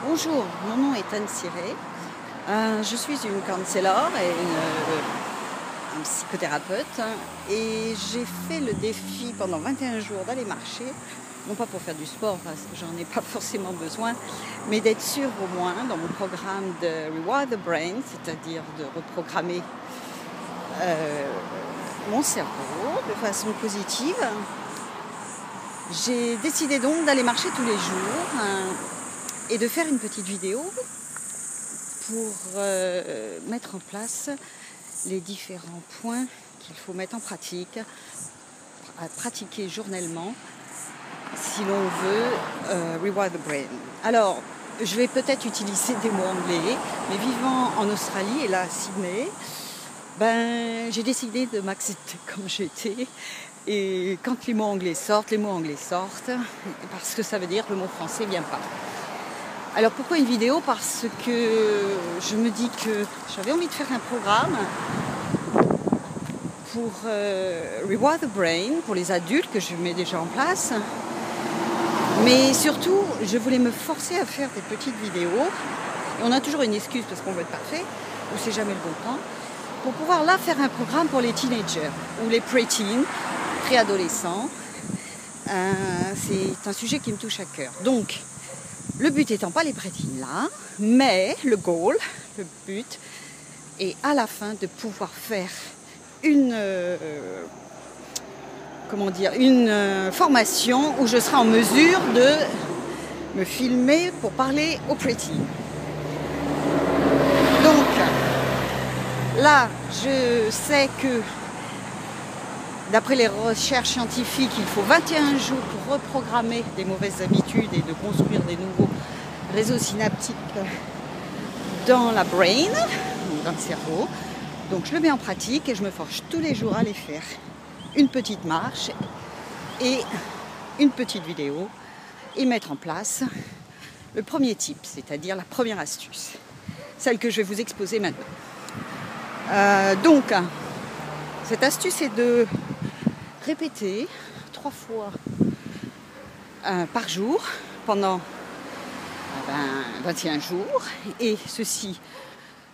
Bonjour, mon nom est Anne Ciré. Je suis une counselor et un psychothérapeute et j'ai fait le défi pendant 21 jours d'aller marcher, non pas pour faire du sport parce que j'en ai pas forcément besoin, mais d'être sûre au moins dans mon programme de Rewire the Brain, c'est-à-dire de reprogrammer mon cerveau de façon positive. J'ai décidé donc d'aller marcher tous les jours et de faire une petite vidéo pour mettre en place les différents points qu'il faut mettre en pratique, à pratiquer journellement si l'on veut Rewire the Brain. Alors, je vais peut-être utiliser des mots anglais, mais vivant en Australie et là à Sydney, j'ai décidé de m'accepter comme j'étais. Et quand les mots anglais sortent, parce que ça veut dire que le mot français ne vient pas. Alors pourquoi une vidéo? Parce que je me dis que j'avais envie de faire un programme pour Rewire the Brain, pour les adultes que je mets déjà en place. Mais surtout, je voulais me forcer à faire des petites vidéos. Et on a toujours une excuse parce qu'on veut être parfait, ou c'est jamais le bon temps, pour pouvoir là faire un programme pour les teenagers ou les preteens, préadolescents. C'est un sujet qui me touche à cœur. Donc, le but étant pas les preteens là, mais le but est à la fin de pouvoir faire une formation où je serai en mesure de me filmer pour parler aux preteens. Donc, là, je sais que d'après les recherches scientifiques, il faut 21 jours pour reprogrammer des mauvaises habitudes et de construire des nouveaux réseaux synaptiques dans la brain, dans le cerveau. Donc je le mets en pratique et je me force tous les jours à les faire. Une petite marche et une petite vidéo et mettre en place le premier tip, c'est-à-dire la première astuce, celle que je vais vous exposer maintenant. Donc, cette astuce est de répéter 3 fois par jour pendant 21 jours et ceci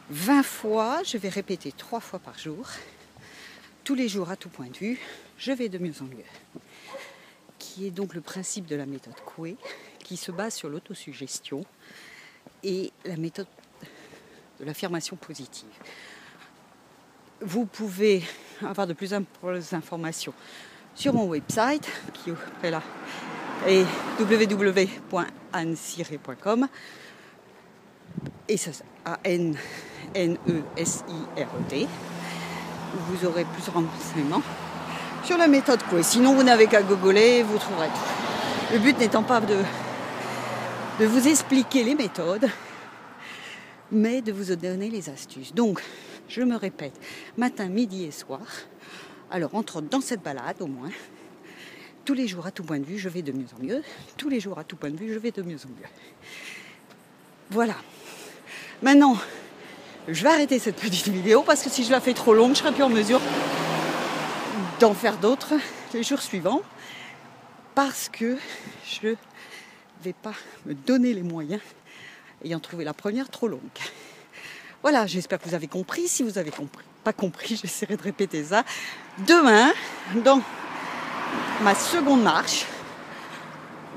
20 fois. Je vais répéter 3 fois par jour, tous les jours à tout point de vue, je vais de mieux en mieux. Qui est donc le principe de la méthode Coué, qui se base sur l'autosuggestion et la méthode de l'affirmation positive. Vous pouvez avoir de plus amples informations sur mon website qui est là et www.annesiré.com et ça ANNESIRET où vous aurez plus de renseignements sur la méthode Coué. Sinon vous n'avez qu'à googler, vous trouverez tout. Le but n'étant pas de vous expliquer les méthodes, mais de vous donner les astuces. Donc, je me répète, matin, midi et soir. Alors, entre dans cette balade au moins. Tous les jours à tout point de vue, je vais de mieux en mieux. Tous les jours à tout point de vue, je vais de mieux en mieux. Voilà. Maintenant, je vais arrêter cette petite vidéo parce que si je la fais trop longue, je ne serai plus en mesure d'en faire d'autres les jours suivants. Parce que je ne vais pas me donner les moyens ayant trouvé la première trop longue. Voilà, j'espère que vous avez compris. Si vous n'avez pas compris, j'essaierai de répéter ça demain dans ma seconde marche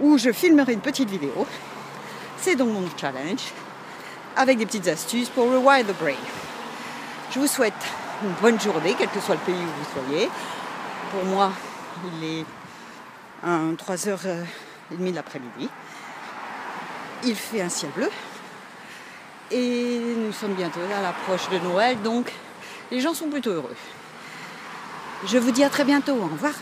où je filmerai une petite vidéo. C'est donc mon challenge avec des petites astuces pour Rewire the Brain. Je vous souhaite une bonne journée, quel que soit le pays où vous soyez. Pour moi, il est 3h30 de l'après-midi. Il fait un ciel bleu. Et nous sommes bientôt à l'approche de Noël, donc les gens sont plutôt heureux. Je vous dis à très bientôt, au revoir.